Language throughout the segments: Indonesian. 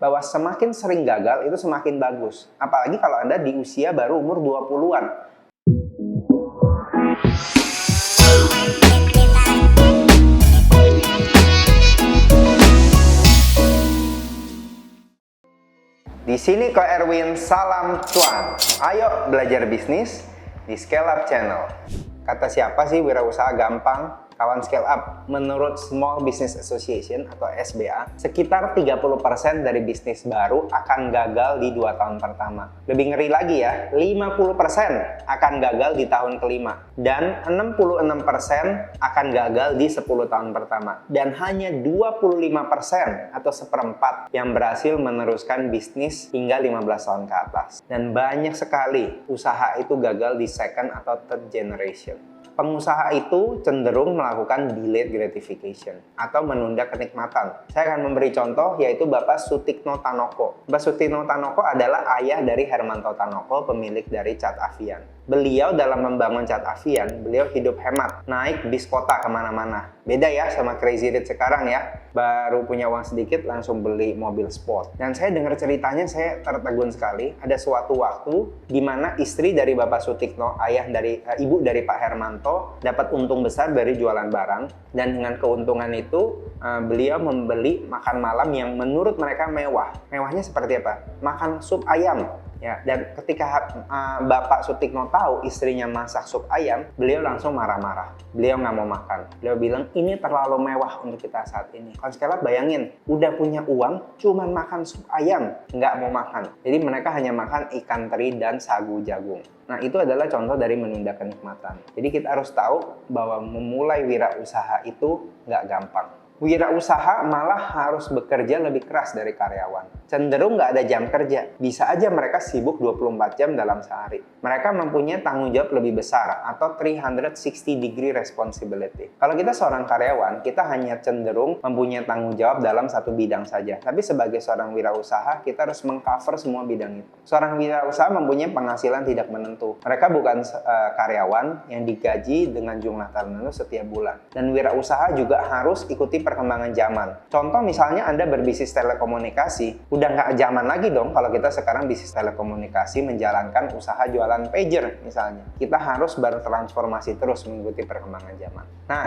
bahwa semakin sering gagal itu semakin bagus. Apalagi kalau Anda di usia baru umur 20-an. Di sini Ko Erwin, salam cuan. Ayo belajar bisnis di Scale Up Channel. Kata siapa sih wirausaha gampang? Kawan Scale Up, menurut Small Business Association atau SBA, sekitar 30% dari bisnis baru akan gagal di 2 tahun pertama. Lebih ngeri lagi ya, 50% akan gagal di tahun kelima. Dan 66% akan gagal di 10 tahun pertama. Dan hanya 25% atau seperempat yang berhasil meneruskan bisnis hingga 15 tahun ke atas. Dan banyak sekali usaha itu gagal di second atau third generation. Pengusaha itu cenderung melakukan delayed gratification atau menunda kenikmatan. Saya akan memberi contoh, yaitu Bapak Sutikno Tanoko. Bapak Sutikno Tanoko adalah ayah dari Hermanto Tanoko, pemilik dari Cat Avian. Beliau dalam membangun Cat Avian, beliau hidup hemat, naik bis kota kemana-mana. Beda ya sama Crazy Rich sekarang ya, baru punya uang sedikit langsung beli mobil sport. Dan saya dengar ceritanya, saya tertegun sekali. Ada suatu waktu di mana istri dari Bapak Sutikno, ibu dari Pak Hermanto, dapat untung besar dari jualan barang. Dan dengan keuntungan itu, beliau membeli makan malam yang menurut mereka mewah. Mewahnya seperti apa? Makan sup ayam. Ya, dan ketika Bapak Sutikno tahu istrinya masak sup ayam, beliau langsung marah-marah. Beliau nggak mau makan. Beliau bilang, ini terlalu mewah untuk kita saat ini. Kan sekali bayangin, udah punya uang, cuman makan sup ayam, nggak mau makan. Jadi mereka hanya makan ikan teri dan sagu jagung. Nah, itu adalah contoh dari menunda kenikmatan. Jadi kita harus tahu bahwa memulai wirausaha itu nggak gampang. Wirausaha malah harus bekerja lebih keras dari karyawan. Cenderung nggak ada jam kerja. Bisa aja mereka sibuk 24 jam dalam sehari. Mereka mempunyai tanggung jawab lebih besar atau 360 degree responsibility. Kalau kita seorang karyawan, kita hanya cenderung mempunyai tanggung jawab dalam satu bidang saja. Tapi sebagai seorang wirausaha, kita harus mengcover semua bidang itu. Seorang wirausaha mempunyai penghasilan tidak menentu. Mereka bukan karyawan yang digaji dengan jumlah tertentu setiap bulan. Dan wirausaha juga harus ikuti perkembangan zaman. Contoh misalnya Anda berbisnis telekomunikasi, udah nggak zaman lagi dong kalau kita sekarang bisnis telekomunikasi menjalankan usaha jualan pager misalnya. Kita harus bertransformasi terus mengikuti perkembangan zaman. Nah,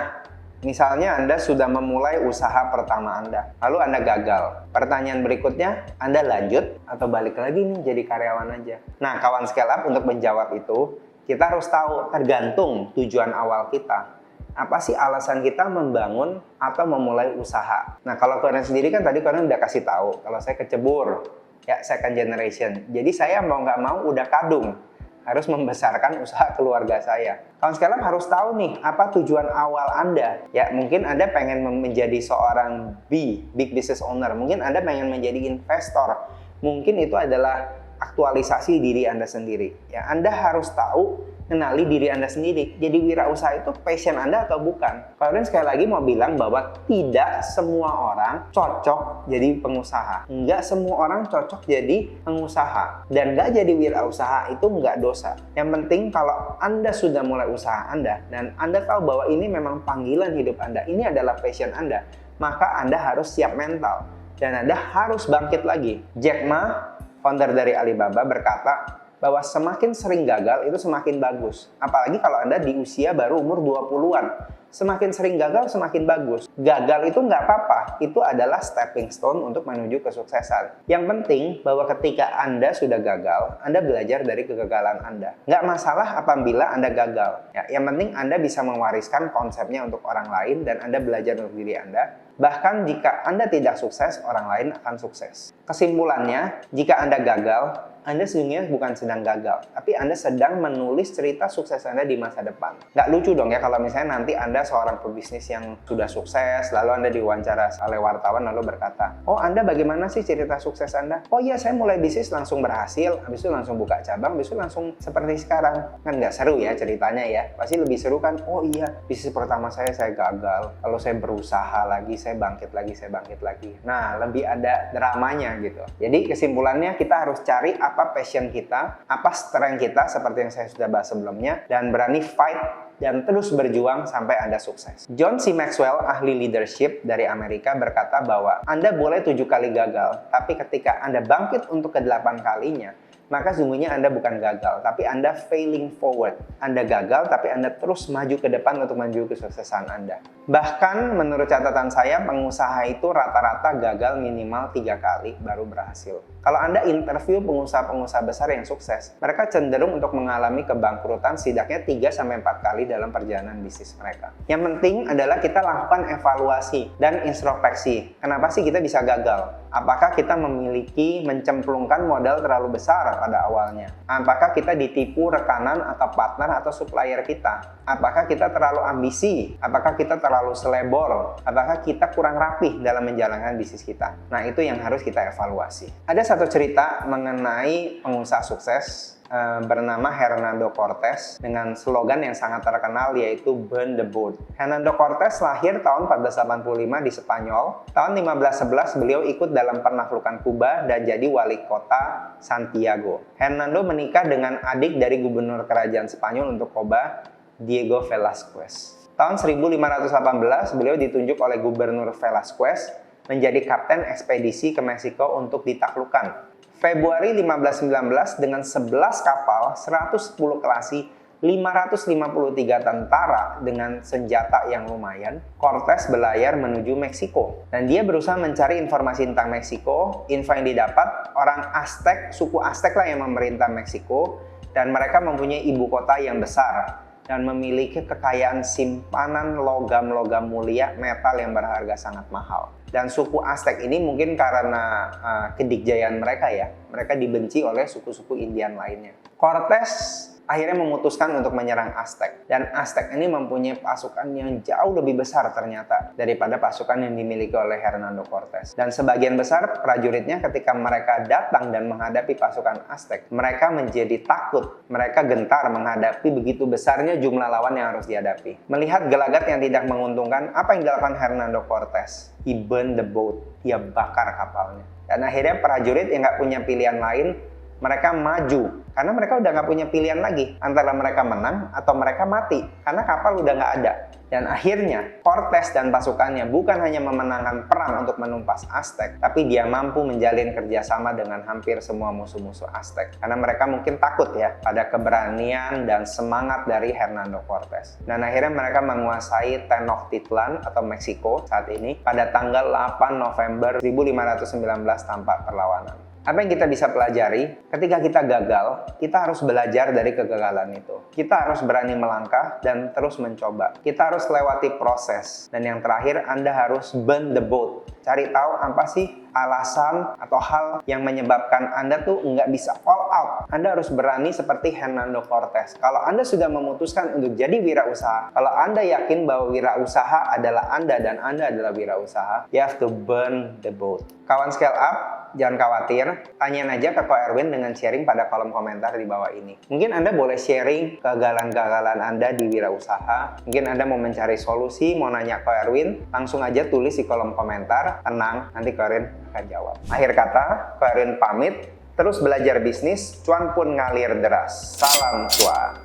misalnya Anda sudah memulai usaha pertama Anda, lalu Anda gagal. Pertanyaan berikutnya, Anda lanjut atau balik lagi nih jadi karyawan aja? Nah, kawan Scale Up, untuk menjawab itu, kita harus tahu tergantung tujuan awal kita. Apa sih alasan kita membangun atau memulai usaha? Nah, kalau kalian sendiri kan tadi kalian udah kasih tahu, kalau saya kecebur, ya second generation. Jadi saya mau nggak mau udah kadung, harus membesarkan usaha keluarga saya. Kawan sekalian harus tahu nih, apa tujuan awal Anda? Ya, mungkin Anda pengen menjadi seorang big business owner. Mungkin Anda pengen menjadi investor. Mungkin itu adalah aktualisasi diri Anda sendiri. Ya, Anda harus tahu, kenali diri Anda sendiri. Jadi wirausaha itu passion Anda atau bukan? Kalian sekali lagi mau bilang bahwa tidak semua orang cocok jadi pengusaha. Nggak semua orang cocok jadi pengusaha. Dan nggak jadi wirausaha itu nggak dosa. Yang penting kalau Anda sudah mulai usaha Anda dan Anda tahu bahwa ini memang panggilan hidup Anda, ini adalah passion Anda, maka Anda harus siap mental. Dan Anda harus bangkit lagi. Jack Ma, founder dari Alibaba, berkata bahwa semakin sering gagal itu semakin bagus. Apalagi kalau Anda di usia baru umur 20-an. Semakin sering gagal semakin bagus. Gagal itu nggak apa-apa. Itu adalah stepping stone untuk menuju kesuksesan. Yang penting bahwa ketika Anda sudah gagal, Anda belajar dari kegagalan Anda. Nggak masalah apabila Anda gagal. Ya, yang penting Anda bisa mewariskan konsepnya untuk orang lain dan Anda belajar untuk diri Anda. Bahkan jika Anda tidak sukses, orang lain akan sukses. Kesimpulannya, jika Anda gagal, Anda sebenarnya bukan sedang gagal, tapi Anda sedang menulis cerita sukses Anda di masa depan. Nggak lucu dong ya kalau misalnya nanti Anda seorang pebisnis yang sudah sukses, lalu Anda diwawancara oleh wartawan lalu berkata, oh Anda bagaimana sih cerita sukses Anda? Oh iya, saya mulai bisnis langsung berhasil, habis itu langsung buka cabang, habis itu langsung seperti sekarang. Kan nggak seru ya ceritanya ya. Pasti lebih seru kan, oh iya, bisnis pertama saya gagal, lalu saya berusaha lagi, saya bangkit lagi. Nah, lebih ada dramanya gitu. Jadi kesimpulannya kita harus cari apa passion kita, apa strength kita seperti yang saya sudah bahas sebelumnya, dan berani fight dan terus berjuang sampai Anda sukses. John C. Maxwell, ahli leadership dari Amerika, berkata bahwa Anda boleh 7 kali gagal, tapi ketika Anda bangkit untuk ke-8 kalinya, maka sungguhnya Anda bukan gagal, tapi Anda failing forward. Anda gagal, tapi Anda terus maju ke depan untuk menuju kesuksesan Anda. Bahkan menurut catatan saya, pengusaha itu rata-rata gagal minimal 3 kali baru berhasil. Kalau Anda interview pengusaha-pengusaha besar yang sukses, mereka cenderung untuk mengalami kebangkrutan setidaknya 3-4 kali dalam perjalanan bisnis mereka. Yang penting adalah kita lakukan evaluasi dan introspeksi. Kenapa sih kita bisa gagal? Apakah kita memiliki mencemplungkan modal terlalu besar pada awalnya? Apakah kita ditipu rekanan atau partner atau supplier kita? Apakah kita terlalu ambisi? Apakah kita terlalu selebor? Apakah kita kurang rapih dalam menjalankan bisnis kita? Nah, itu yang harus kita evaluasi. Ada satu cerita mengenai pengusaha sukses bernama Hernando Cortés dengan slogan yang sangat terkenal yaitu Burn the Boat. Hernando Cortés lahir tahun 1485 di Spanyol. Tahun 1511 beliau ikut dalam penaklukan Kuba dan jadi wali kota Santiago. Hernando menikah dengan adik dari gubernur kerajaan Spanyol untuk Kuba, Diego Velázquez. Tahun 1518 beliau ditunjuk oleh gubernur Velázquez menjadi kapten ekspedisi ke Meksiko untuk ditaklukkan. Februari 1519 dengan 11 kapal, 110 kelasi, 553 tentara dengan senjata yang lumayan, Cortés berlayar menuju Meksiko. Dan dia berusaha mencari informasi tentang Meksiko. Info yang didapat, orang Aztec, suku Aztec lah yang memerintah Meksiko, dan mereka mempunyai ibu kota yang besar dan memiliki kekayaan simpanan logam-logam mulia, metal yang berharga sangat mahal. Dan suku Aztec ini mungkin karena kedikjayaan mereka ya, mereka dibenci oleh suku-suku Indian lainnya. Cortés akhirnya memutuskan untuk menyerang Aztec. Dan Aztec ini mempunyai pasukan yang jauh lebih besar ternyata daripada pasukan yang dimiliki oleh Hernando Cortés. Dan sebagian besar prajuritnya ketika mereka datang dan menghadapi pasukan Aztec, mereka menjadi takut, mereka gentar menghadapi begitu besarnya jumlah lawan yang harus dihadapi. Melihat gelagat yang tidak menguntungkan, apa yang dilakukan Hernando Cortés? He burned the boat, dia bakar kapalnya. Dan akhirnya prajurit yang nggak punya pilihan lain, mereka maju. Karena mereka udah nggak punya pilihan lagi. Antara mereka menang atau mereka mati. Karena kapal udah nggak ada. Dan akhirnya, Cortés dan pasukannya bukan hanya memenangkan perang untuk menumpas Aztec, tapi dia mampu menjalin kerjasama dengan hampir semua musuh-musuh Aztec. Karena mereka mungkin takut ya pada keberanian dan semangat dari Hernando Cortés. Dan akhirnya mereka menguasai Tenochtitlan atau Meksiko saat ini pada tanggal 8 November 1519 tanpa perlawanan. Apa yang kita bisa pelajari? Ketika kita gagal, kita harus belajar dari kegagalan itu. Kita harus berani melangkah dan terus mencoba. Kita harus lewati proses. Dan yang terakhir, Anda harus burn the boat. Cari tahu apa sih alasan atau hal yang menyebabkan Anda tuh nggak bisa all out. Anda harus berani seperti Hernando Cortés. Kalau Anda sudah memutuskan untuk jadi wirausaha, kalau Anda yakin bahwa wirausaha adalah Anda dan Anda adalah wirausaha, you have to burn the boat. Kawan scale up, jangan khawatir, tanyain aja ke Ko Erwin dengan sharing pada kolom komentar di bawah ini. Mungkin Anda boleh sharing kegagalan-kegagalan Anda di wirausaha. Mungkin Anda mau mencari solusi, mau nanya Ko Erwin, langsung aja tulis di kolom komentar. Tenang, nanti Ko Erwin akan jawab. Akhir kata, Ko Erwin pamit, terus belajar bisnis, cuan pun ngalir deras. Salam cuan.